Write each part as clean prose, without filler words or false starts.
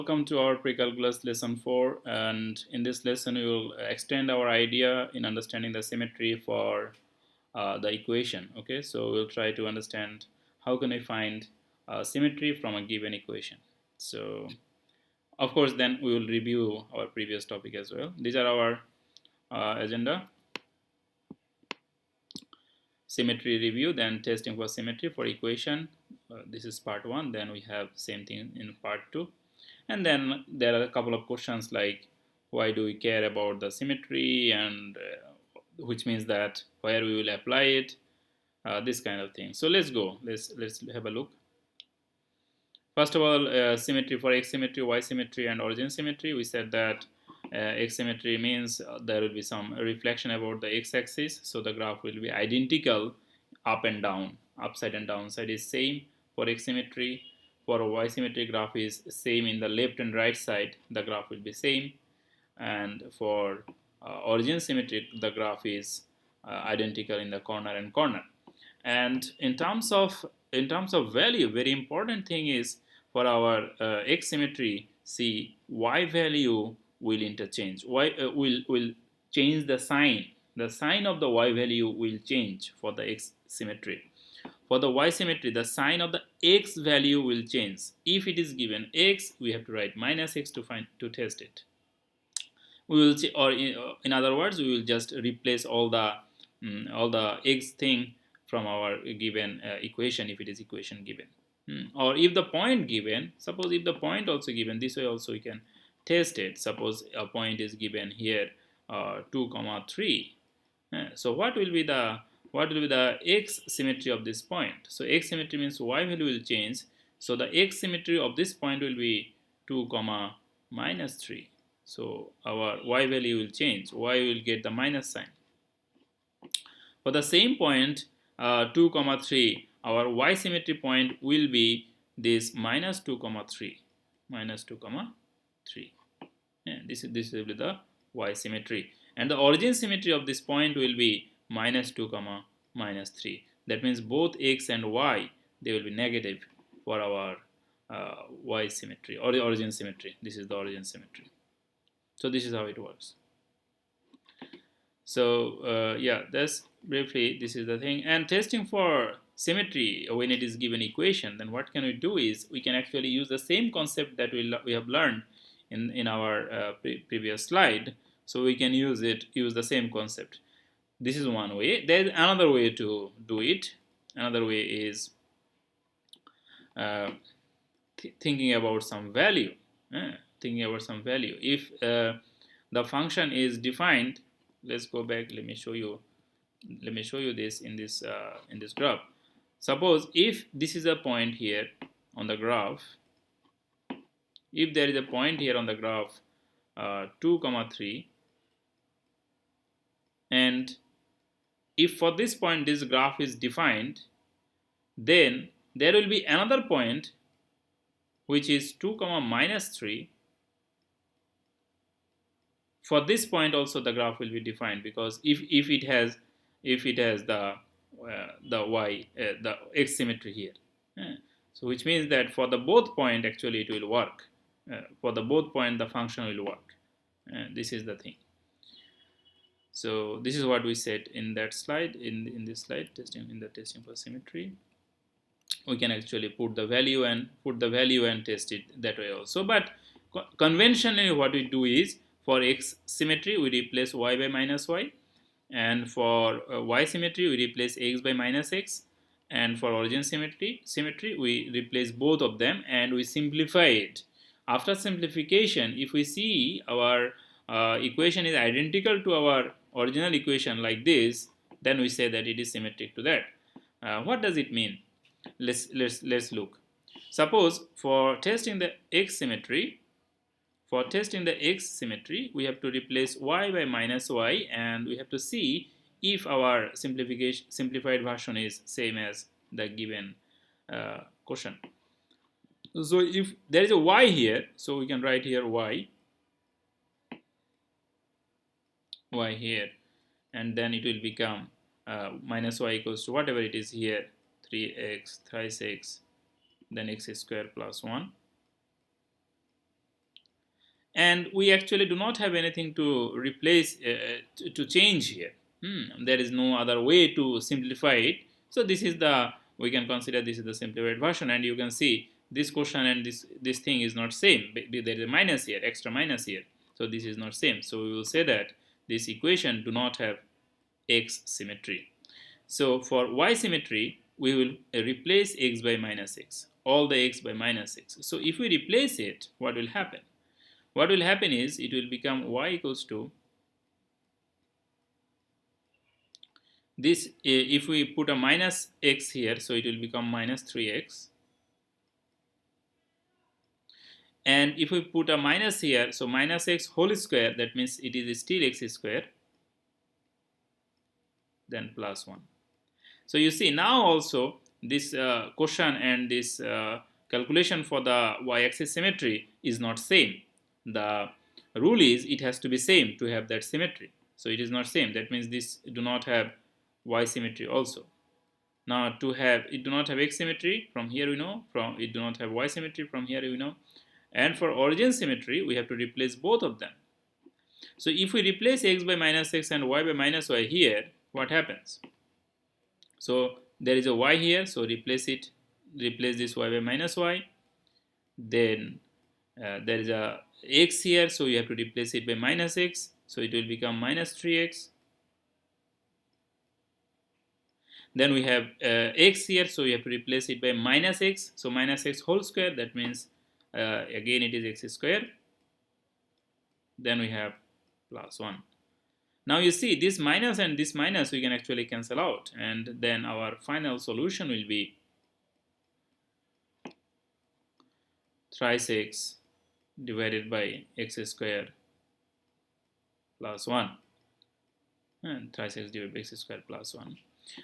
Welcome to our pre-calculus lesson 4, and in this lesson we will extend our idea in understanding the symmetry for the equation. Okay, so we'll try to understand how can we find symmetry from a given equation. So of course then we will review our previous topic as well. These are our agenda: symmetry review, then testing for symmetry for equation. This is part 1. Then we have same thing in part 2. And then there are a couple of questions like why do we care about the symmetry, and which means that where we will apply it, this kind of thing. So let's go. Let's have a look. First of all, symmetry for x symmetry, y symmetry, and origin symmetry. We said that x symmetry means there will be some reflection about the x-axis, so the graph will be identical up and down, upside and downside is same for x symmetry. For a y symmetry, graph is same in the left and right side, the graph will be same. And for origin symmetry, the graph is identical in the corner and corner. And in terms of value, very important thing is for our x symmetry, see, y value will interchange, will change the sign. The sign of the y value will change for the x symmetry. For the y symmetry, the sign of the x value will change. If it is given x, we have to write minus x to test it. We will, or in other words, we will just replace all the x thing from our given equation if it is equation given. Or if the point given, suppose if the point also given, this way also we can test it. Suppose a point is given here 2 comma 3. So what will be the x symmetry of this point? So x symmetry means y value will change. So the x symmetry of this point will be 2 comma minus 3. So our y value will change. Y will get the minus sign. For the same point 2 comma 3, our y symmetry point will be this minus 2 comma 3. Minus 2 comma 3. This will be the y symmetry. And the origin symmetry of this point will be minus 2 comma minus 3. That means both x and y, they will be negative for our y symmetry or the origin symmetry. This is the origin symmetry. So this is how it works. So yeah, that's briefly, this is the thing. And testing for symmetry when it is given equation, then what can we do is we can actually use the same concept that we have learned in our previous slide. So we can use the same concept. This is one way. There is another way to do it. Another way is thinking about some value. Thinking about some value. If the function is defined, let's go back. Let me show you this in this graph. Suppose if this is a point here on the graph, if there is a point here on the graph 2 comma 3, and if for this point this graph is defined, then there will be another point which is 2 comma minus 3. For this point also the graph will be defined, because if it has the x symmetry here. So which means that for the both point actually it will work. For the both point the function will work. This is the thing. So this is what we said in that slide, in this slide, testing for symmetry. We can actually put the value and test it that way also. But conventionally what we do is, for x symmetry we replace y by minus y, and for y symmetry we replace x by minus x, and for origin symmetry we replace both of them and we simplify it. After simplification, if we see our equation is identical to our original equation like this, then we say that it is symmetric to that. What does it mean? Let's look. Suppose for testing the x symmetry, we have to replace y by minus y, and we have to see if our simplified version is same as the given question. So if there is a y here, so we can write here y here, and then it will become minus y equals to whatever it is here, 3x thrice x, then x square plus 1. and we actually do not have anything to replace, to change here. There is no other way to simplify it. So this is the, we can consider this is the simplified version, and you can see this question and this thing is not same. There is a minus here, extra minus here, so this is not same. So we will say that this equation do not have x symmetry. So for y symmetry, we will replace x by minus x, all the x by minus x. So if we replace it, what will happen? What will happen is it will become y equals to this. If we put a minus x here, so it will become minus 3x. And if we put a minus here, so minus x whole square, that means it is still x square, then plus 1. So you see now also this question and this calculation for the y-axis symmetry is not same. The rule is it has to be same to have that symmetry. So it is not same. That means this do not have y symmetry also. Now to have it do not have x symmetry, from here we know, from it do not have y symmetry, from here we know. And for origin symmetry, we have to replace both of them. So if we replace x by minus x and y by minus y here, what happens? So there is a y here, so replace it, replace this y by minus y. Then there is a x here, so you have to replace it by minus x, so it will become minus 3x. Then we have x here, so you have to replace it by minus x, so minus x whole square, that means again it is x square. Then we have plus 1. Now you see this minus and this minus we can actually cancel out, and then our final solution will be thrice x divided by x square plus 1, and thrice x divided by x square plus 1.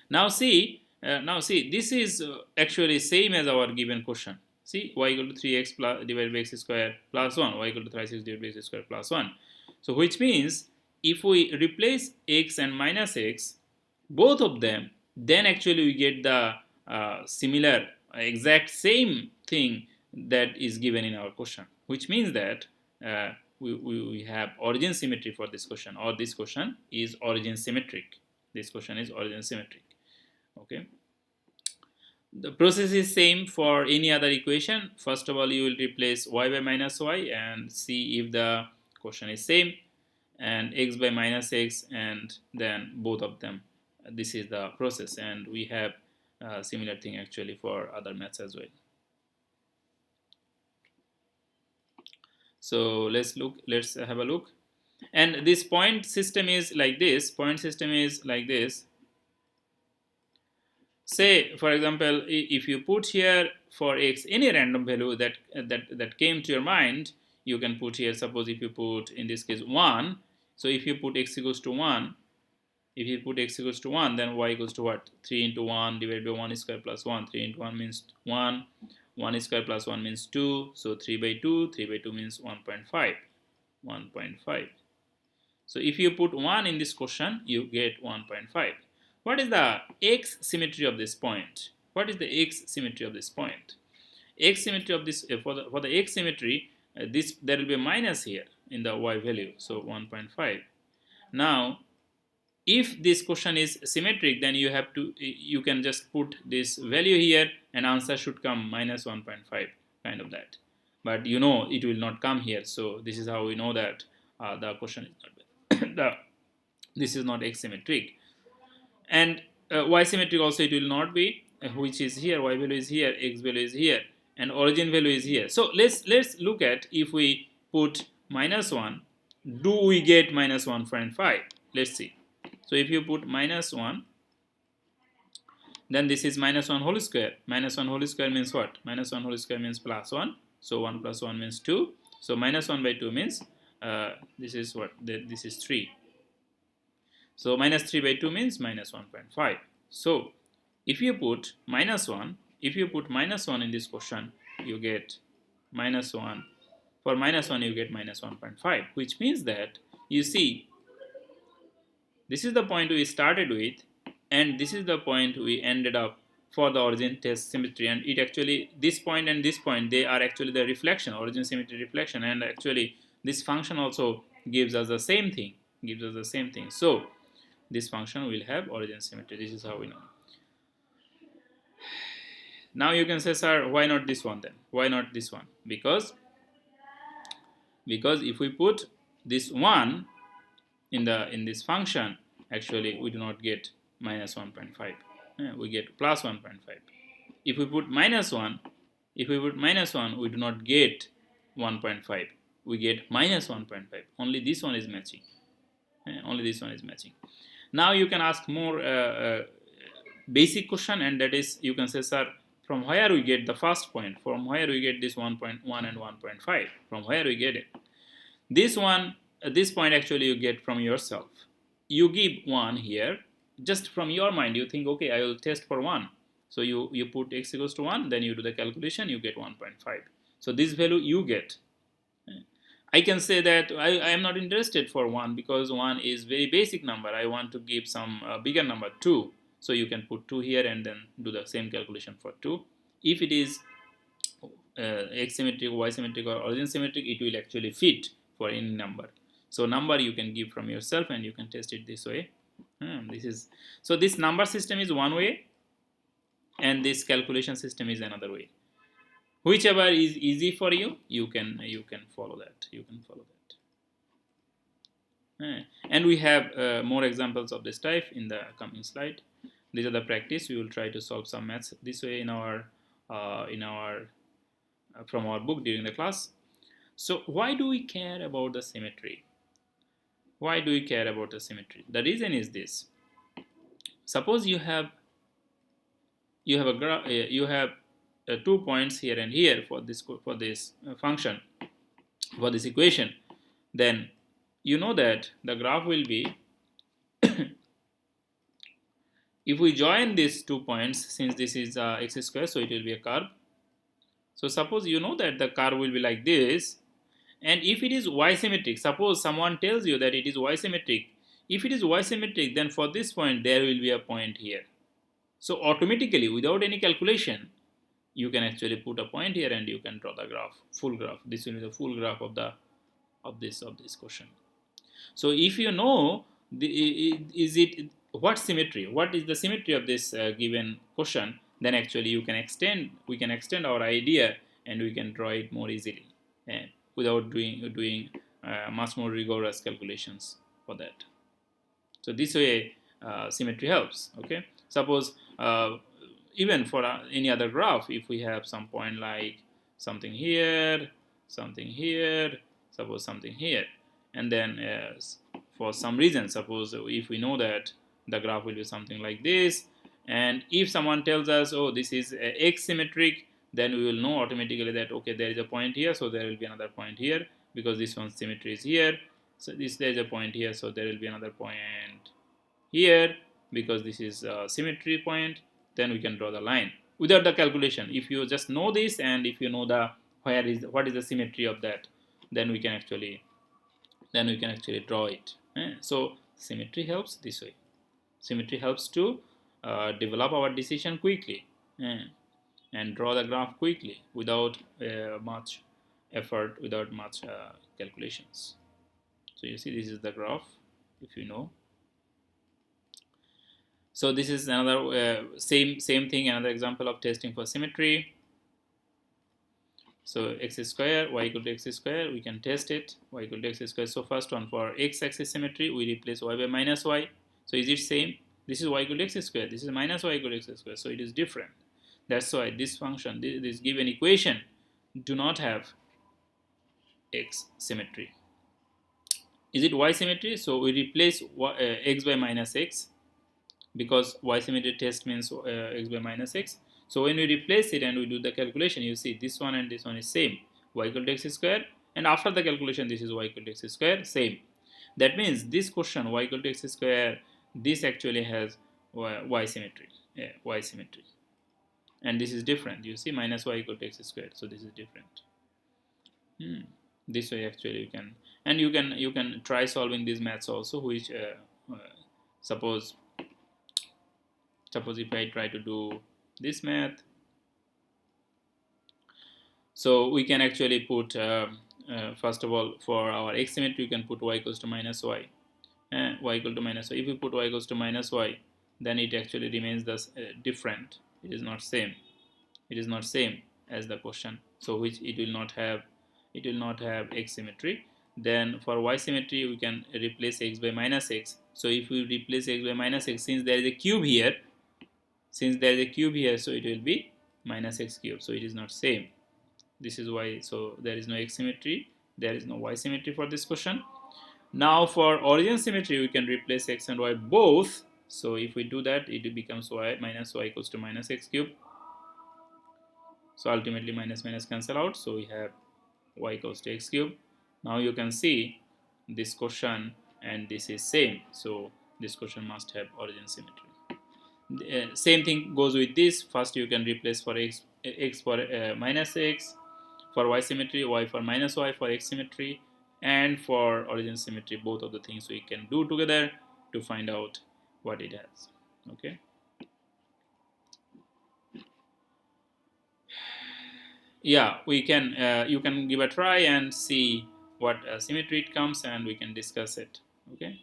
Now see, this is actually same as our given question. See, y equal to 3x plus divided by x square plus 1, y equal to thrice x divided by x square plus 1. So which means if we replace x and minus x, both of them, then actually we get the similar, exact same thing that is given in our question, which means that we have origin symmetry for this question, or this question is origin symmetric. This question is origin symmetric. Okay. The process is same for any other equation. First of all, you will replace y by minus y and see if the question is same, and x by minus x, and then both of them. This is the process, and we have a similar thing actually for other maths as well. So let's have a look. And this point system is like this. Point system is like this. Say, for example, if you put here for x any random value that came to your mind, you can put here. Suppose if you put in this case 1. So if you put x equals to 1, if you put x equals to 1, then y equals to what? 3 into 1 divided by 1 square plus 1. 3 into 1 means 1. 1 square plus 1 means 2. So 3 by 2. 3 by 2 means 1.5. 1.5. So if you put 1 in this question, you get 1.5. What is the x symmetry of this point? What is the x symmetry of this point? X symmetry of this, for the x symmetry, there will be a minus here in the y value, so 1.5. Now, if this question is symmetric, then you can just put this value here, and answer should come minus 1.5, kind of that. But you know it will not come here, so this is how we know that the question is not this is not x symmetric. And y symmetric also it will not be, which is here, y value is here, x value is here, and origin value is here. So let's look at, if we put minus 1, do we get minus 1.5? Let's see. So if you put minus 1, then this is minus 1 whole square. Minus 1 whole square means what? Minus 1 whole square means plus 1. So 1 plus 1 means 2. So minus 1 by 2 means this is what? This is 3. So minus 3 by 2 means minus 1.5. So if you put minus 1, in this question, you get minus 1. For minus 1, you get minus 1.5, which means that, you see, this is the point we started with, and this is the point we ended up for the origin test symmetry. And it actually, this point and this point, they are actually the reflection, origin symmetry reflection, and actually this function also gives us the same thing, so this function will have origin symmetry. This is how we know. Now you can say, sir, why not this one then? Why not this one? Because if we put this 1 in this function, actually we do not get minus 1.5. We get plus 1.5. If we put minus 1, we do not get 1.5. We get minus 1.5. Only this one is matching. Only this one is matching. Now you can ask more basic question, and that is, you can say, sir, from where we get the first point? From where we get this 1.1 and 1.5? From where we get it? This point actually you get from yourself. You give 1 here, just from your mind you think, okay, I will test for 1. So you put x equals to 1, then you do the calculation, you get 1.5. So this value you get. I can say that I am not interested for 1 because 1 is very basic number. I want to give some bigger number, 2. So you can put 2 here and then do the same calculation for 2. If it is x symmetric, y symmetric, or origin symmetric, it will actually fit for any number. So number you can give from yourself and you can test it this way. So this number system is one way, and this calculation system is another way. Whichever is easy for you, you can follow that. And we have more examples of this type in the coming slide. These are the practice. We will try to solve some maths this way in our from our book during the class. So why do we care about the symmetry? Why do we care about the symmetry? The reason is this. Suppose you have a 2 points here and here for this function, for this equation. Then you know that the graph will be if we join these 2 points, since this is x square, so it will be a curve. So suppose you know that the curve will be like this, and if it is y symmetric, suppose someone tells you that it is y symmetric. If it is y symmetric, then for this point there will be a point here. So automatically, without any calculation, you can actually put a point here and you can draw the graph, full graph. This will be the full graph of this question. So if you know what symmetry, what is the symmetry of this given question, then actually we can extend our idea and we can draw it more easily without doing much more rigorous calculations for that. So this way symmetry helps. Okay, suppose even for any other graph, if we have some point like something here, suppose something here, and then for some reason, suppose if we know that the graph will be something like this, and if someone tells us, oh, this is x symmetric, then we will know automatically that, okay, there is a point here, so there will be another point here, because this one's symmetry is here. So there is a point here, so there will be another point here, because this is a symmetry point. Then we can draw the line without the calculation. If you just know this, and if you know what is the symmetry of that, then we can actually draw it. So symmetry helps this way. Symmetry helps to develop our decision quickly and draw the graph quickly without much effort, without much calculations. So you see, this is the graph, if you know. So this is another same thing, another example of testing for symmetry. So x square, y equal to x square, we can test it, y equal to x square. So first one, for x-axis symmetry, we replace y by minus y. So is it same? This is y equal to x square, this is minus y equal to x square, so it is different. That's why this function, this given equation, do not have x symmetry. Is it y symmetry? So we replace x by minus x, because y symmetry test means x by minus x. So when we replace it and we do the calculation, you see this one and this one is same, y equal to x square, and after the calculation this is y equal to x square, same. That means this question, y equal to x square, this actually has y symmetry, y symmetry, and this is different. You see, minus y equal to x square, so this is different. This way actually you can, and you can try solving these maths also, which suppose if I try to do this math, so we can actually put first of all, for our x symmetry, you can put y equals to minus y. Y equal to minus y. If you put y equals to minus y, then it actually remains thus different. It is not same. It is not same as the question. So which it will not have. It will not have x symmetry. Then for y symmetry, we can replace x by minus x. So if we replace x by minus x, since there is a cube here, so it will be minus x cube. So it is not same. This is why. So there is no x symmetry. There is no y symmetry for this question. Now for origin symmetry, we can replace x and y both. So if we do that, it becomes y minus y equals to minus x cube. So ultimately minus minus cancel out. So we have y equals to x cube. Now you can see this question and this is same. So this question must have origin symmetry. Same thing goes with this. First you can replace for x for minus x, for y symmetry, y for minus y for x symmetry, and for origin symmetry, both of the things we can do together to find out what it has. Okay. Yeah, we can. You can give a try and see what symmetry it comes, and we can discuss it. Okay.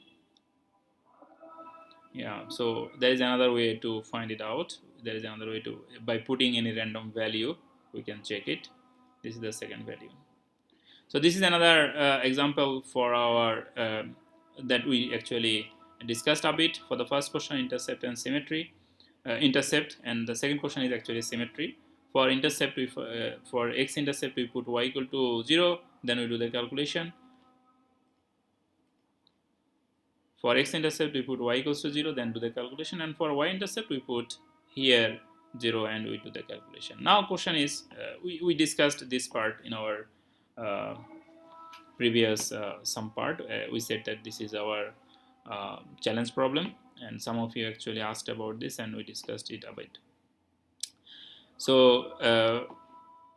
Yeah. So there is another way to find it out. There is another way to, by putting any random value, we can check it. This is the second value. So this is another example for our that we actually discussed a bit. For the first question, intercept and symmetry, intercept, and the second question is actually symmetry. For intercept, we for x-intercept we put y equal to 0, then we do the calculation. For x-intercept we put y equals to 0, then do the calculation, and for y-intercept we put here 0 and we do the calculation. Now question is, we discussed this part in our previous some part. We said that this is our challenge problem, and some of you actually asked about this and we discussed it a bit. So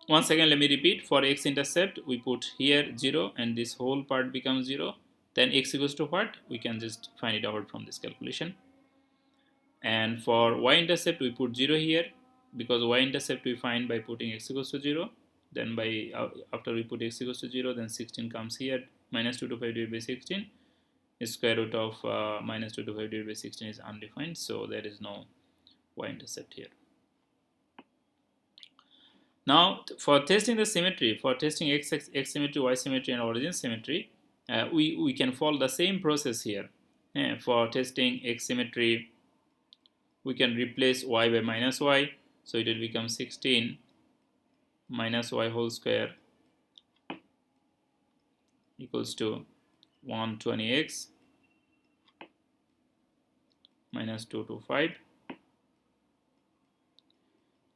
once again let me repeat. For x-intercept we put here 0 and this whole part becomes 0. Then x equals to what? We can just find it out from this calculation. And for y-intercept we put 0 here, because y-intercept we find by putting x equals to 0. Then by after we put x equals to 0, then 16 comes here. Minus 225 divided by 16. Square root of minus 225 divided by 16 is undefined, so there is no y-intercept here. Now for testing the symmetry, for testing x symmetry, y symmetry, and origin symmetry, we can follow the same process here. For testing x symmetry, we can replace y by minus y, so it will become 16 minus y whole square equals to 120x minus 225.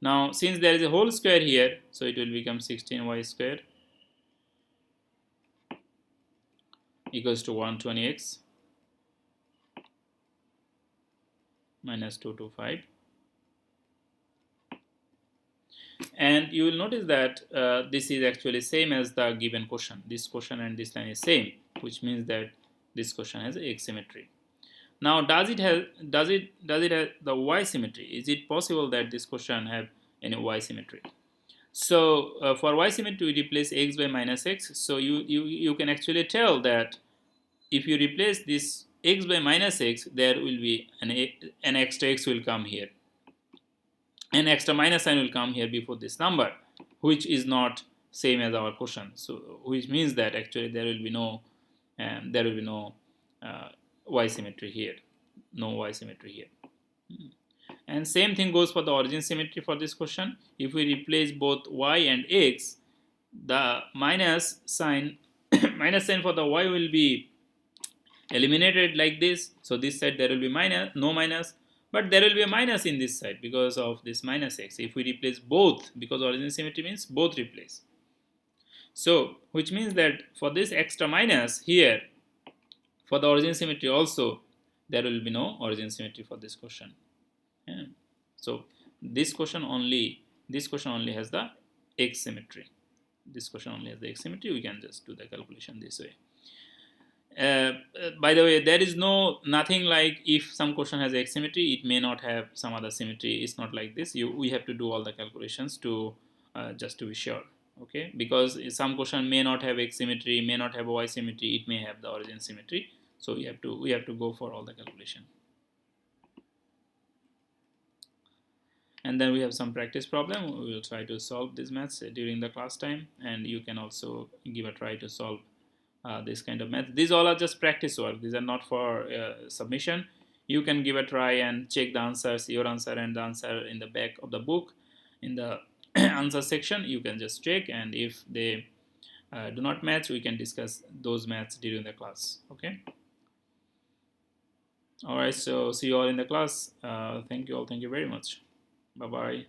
Now since there is a whole square here, so it will become 16y square equals to 120x minus 225. And you will notice that this is actually same as the given question. This question and this line is same, which means that this question has x symmetry. Now does it have the y symmetry? Is it possible that this question have any y symmetry? So for y symmetry we replace x by minus x. So you can actually tell that if you replace this x by minus x, there will be an extra x will come here. An extra minus sign will come here before this number, which is not same as our question. So which means that actually there will be no y symmetry here. No y symmetry here. And same thing goes for the origin symmetry for this question. If we replace both y and x, the minus sign for the y will be eliminated like this. So this side there will be no minus, but there will be a minus in this side because of this minus x. If we replace both, because origin symmetry means both replace. So which means that for this extra minus here, for the origin symmetry also, there will be no origin symmetry for this question. Yeah. So this question only has the x symmetry. This question only has the x symmetry. We can just do the calculation this way. By the way, there is nothing like if some question has x symmetry, it may not have some other symmetry. It's not like this. We have to do all the calculations to just to be sure. Okay, because some question may not have x symmetry, may not have y symmetry, it may have the origin symmetry. So we have to go for all the calculation. And then we have some practice problem. We will try to solve these maths during the class time, and you can also give a try to solve this kind of math. These all are just practice work. These are not for submission. You can give a try and check the answers, your answer and the answer in the back of the book. In the answer section, you can just check, and if they do not match, we can discuss those maths during the class. Okay. All right. So see you all in the class. Thank you all. Thank you very much. Bye bye.